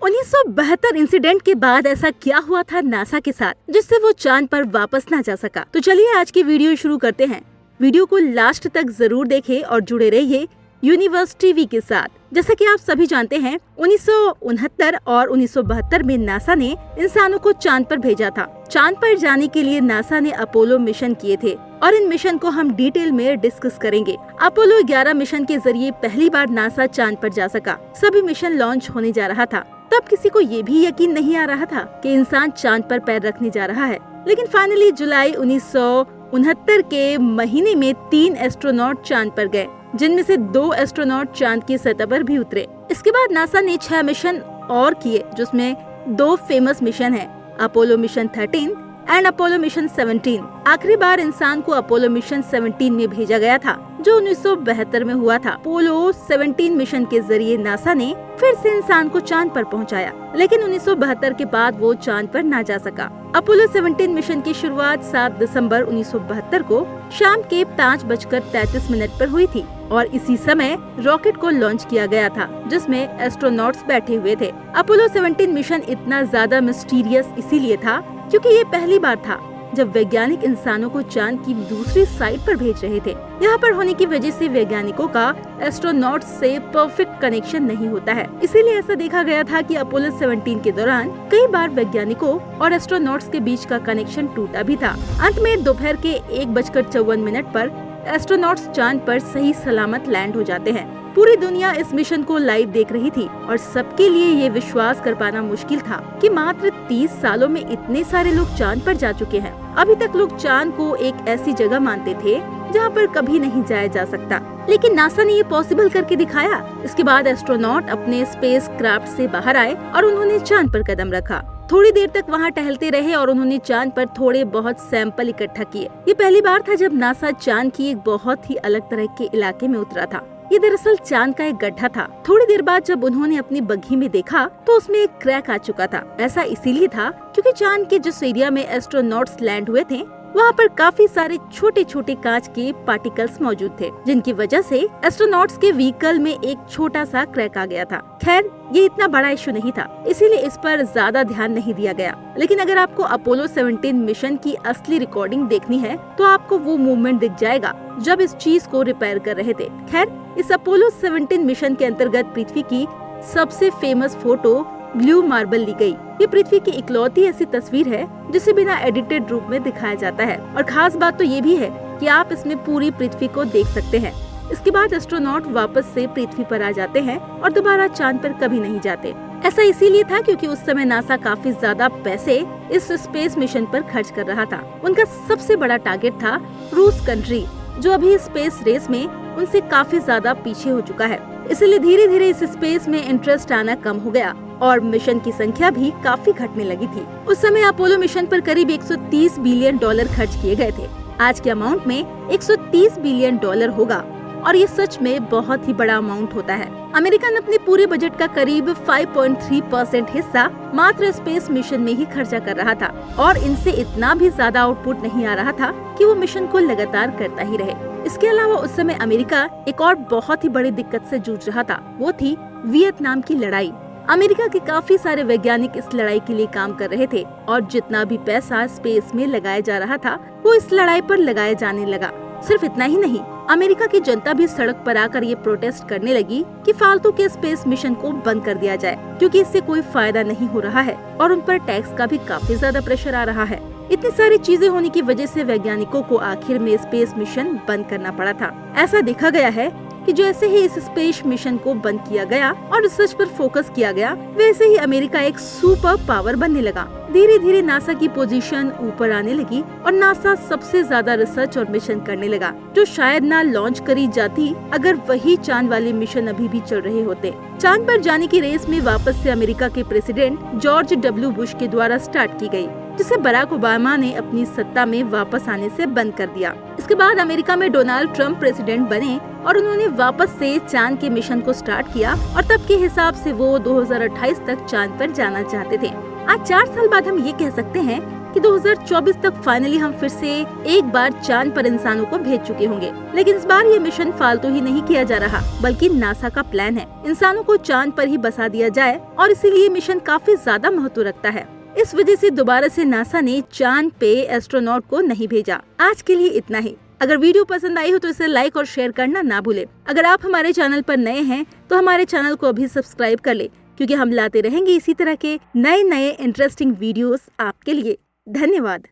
1972 incident के बाद ऐसा क्या हुआ था नासा के साथ जिससे वो चांद पर वापस ना जा सका। तो चलिए आज की वीडियो शुरू करते हैं। वीडियो को लास्ट तक जरूर देखें और जुड़े रहिए यूनिवर्स टीवी के साथ। जैसा कि आप सभी जानते हैं 1969 और 1972 में नासा ने इंसानों को चांद पर भेजा था। चांद पर जाने के लिए नासा ने अपोलो मिशन किए थे और इन मिशन को हम डिटेल में डिस्कस करेंगे। अपोलो 11 मिशन के जरिए पहली बार नासा चांद पर जा सका। सभी मिशन लॉन्च होने जा रहा था। तब किसी को ये भी यकीन नहीं आ रहा था कि इंसान चांद पर पैर रखने जा रहा है। लेकिन फाइनली जुलाई 1969 के महीने में 3 एस्ट्रोनॉट चांद पर गए, जिनमें से 2 एस्ट्रोनॉट चांद की सतह पर भी उतरे। इसके बाद नासा ने 6 मिशन और किए, जिसमें 2 फेमस मिशन हैं, Apollo mission 13 and Apollo mission 17। आखिरी बार इंसान को अपोलो मिशन 17 में भेजा गया था, जो 1972 में हुआ था। अपोलो 17 मिशन के जरिए नासा ने फिर से इंसान को चांद पर पहुंचाया, लेकिन 1972 के बाद वो चांद पर ना जा सका। अपोलो 17 मिशन की शुरुआत 7 दिसंबर 1972 को शाम के 5:33 पर हुई थी और इसी समय रॉकेट को लॉन्च किया गया था, जिसमें एस्ट्रोनॉट्स बैठे हुए थे। अपोलो 17 मिशन इतना ज्यादा मिस्टीरियस इसीलिए था क्योंकि ये पहली बार था जब वैज्ञानिक इंसानों को चांद की दूसरी साइड पर भेज रहे थे। यहाँ पर होने की वजह से वैज्ञानिकों का एस्ट्रोनॉट्स से परफेक्ट कनेक्शन नहीं होता है। इसीलिए ऐसा देखा गया था कि अपोलो 17 के दौरान कई बार वैज्ञानिकों और एस्ट्रोनॉट्स के बीच का कनेक्शन टूटा भी था। अंत में दोपहर के 1:54 पर एस्ट्रोनॉट्स चांद पर सही सलामत लैंड हो जाते हैं। पूरी दुनिया इस मिशन को लाइव देख रही थी और सबके लिए ये विश्वास कर पाना मुश्किल था कि मात्र 30 सालों में इतने सारे लोग चांद पर जा चुके हैं। अभी तक लोग चांद को एक ऐसी जगह मानते थे जहाँ पर कभी नहीं जाया जा सकता, लेकिन नासा ने ये पॉसिबल करके दिखाया। इसके बाद एस्ट्रोनॉट अपने स्पेस क्राफ्ट से बाहर आए और उन्होंने चांद पर कदम रखा। थोड़ी देर तक वहाँ टहलते रहे और उन्होंने चांद पर थोड़े बहुत सैंपल इकट्ठा किए। ये पहली बार था जब नासा चांद की एक बहुत ही अलग तरह के इलाके में उतरा था। ये दरअसल चांद का एक गड्ढा था। थोड़ी देर बाद जब उन्होंने अपनी बग्घी में देखा तो उसमें एक क्रैक आ चुका था। ऐसा इसीलिए था क्योंकि चांद के जिस एरिया में एस्ट्रोनॉट्स लैंड हुए थे वहाँ पर काफी सारे छोटे छोटे कांच के पार्टिकल्स मौजूद थे, जिनकी वजह से एस्ट्रोनॉट्स के व्हीकल में एक छोटा सा क्रैक आ गया था। खैर, ये इतना बड़ा इशू नहीं था, इसीलिए इस पर ज्यादा ध्यान नहीं दिया गया। लेकिन अगर आपको अपोलो 17 मिशन की असली रिकॉर्डिंग देखनी है तो आपको वो मूवमेंट दिख जाएगा जब इस चीज को रिपेयर कर रहे थे। खैर, इस अपोलो 17 मिशन के अंतर्गत पृथ्वी की सबसे फेमस फोटो ब्लू मार्बल ली गई। ये पृथ्वी की इकलौती ऐसी तस्वीर है जिसे बिना एडिटेड रूप में दिखाया जाता है और खास बात तो ये भी है कि आप इसमें पूरी पृथ्वी को देख सकते हैं। इसके बाद एस्ट्रोनॉट वापस से पृथ्वी पर आ जाते हैं और दोबारा चांद पर कभी नहीं जाते। ऐसा इसीलिए था क्योंकि उस समय नासा काफी ज्यादा पैसे इस स्पेस मिशन पर खर्च कर रहा था। उनका सबसे बड़ा टारगेट था रूस कंट्री, जो अभी स्पेस रेस में उनसे काफी ज्यादा पीछे हो चुका है। इसलिए धीरे धीरे इस स्पेस में इंटरेस्ट आना कम हो गया और मिशन की संख्या भी काफी घटने लगी थी। उस समय अपोलो मिशन पर करीब $130 बिलियन खर्च किए गए थे। आज के अमाउंट में $130 बिलियन होगा और ये सच में बहुत ही बड़ा अमाउंट होता है। अमेरिका ने अपने पूरे बजट का करीब 5.3% हिस्सा मात्र स्पेस मिशन में ही खर्चा कर रहा था और इनसे इतना भी ज्यादा आउटपुट नहीं आ रहा था कि वो मिशन को लगातार करता ही रहे। इसके अलावा उस समय अमेरिका एक और बहुत ही बड़ी दिक्कत से जूझ रहा था, वो थी वियतनाम की लड़ाई। अमेरिका के काफी सारे वैज्ञानिक इस लड़ाई के लिए काम कर रहे थे और जितना भी पैसा स्पेस में लगाया जा रहा था वो इस लड़ाई पर लगाया जाने लगा। सिर्फ इतना ही नहीं, अमेरिका की जनता भी सड़क पर आकर ये प्रोटेस्ट करने लगी कि फालतू के स्पेस मिशन को बंद कर दिया जाए, क्योंकि इससे कोई फायदा नहीं हो रहा है और उन पर टैक्स का भी काफी ज्यादा प्रेशर आ रहा है। इतनी सारी चीजें होने की वजह से वैज्ञानिकों को आखिर में स्पेस मिशन बंद करना पड़ा था। ऐसा देखा गया है कि जैसे ही इस स्पेस मिशन को बंद किया गया और रिसर्च पर फोकस किया गया, वैसे ही अमेरिका एक सुपर पावर बनने लगा। धीरे धीरे नासा की पोजीशन ऊपर आने लगी और नासा सबसे ज्यादा रिसर्च और मिशन करने लगा, जो शायद ना लॉन्च करी जाती अगर वही चांद वाले मिशन अभी भी चल रहे होते। चांद पर जाने की रेस में वापस से अमेरिका के प्रेसिडेंट जॉर्ज डब्ल्यू बुश के द्वारा स्टार्ट की गई, जिसे बराक ओबामा ने अपनी सत्ता में वापस आने से बंद कर दिया। इसके बाद अमेरिका में डोनाल्ड ट्रंप प्रेसिडेंट बने और उन्होंने वापस से चांद के मिशन को स्टार्ट किया और तब के हिसाब से वो 2028 तक चांद पर जाना चाहते थे। आज 4 साल बाद हम ये कह सकते हैं कि 2024 तक फाइनली हम फिर से एक बार चांद पर इंसानों को भेज चुके होंगे। लेकिन इस बार ये मिशन फालतू ही नहीं किया जा रहा, बल्कि नासा का प्लान है इंसानों को चांद पर ही बसा दिया जाए और इसीलिए मिशन काफी ज्यादा महत्व रखता है। इस वजह से दोबारा से नासा ने चांद पे एस्ट्रोनॉट को नहीं भेजा। आज के लिए इतना ही। अगर वीडियो पसंद आई हो तो इसे लाइक और शेयर करना ना भूले। अगर आप हमारे चैनल पर नए हैं तो हमारे चैनल को अभी सब्सक्राइब कर ले, क्योंकि हम लाते रहेंगे इसी तरह के नए इंटरेस्टिंग वीडियोस आपके लिए। धन्यवाद।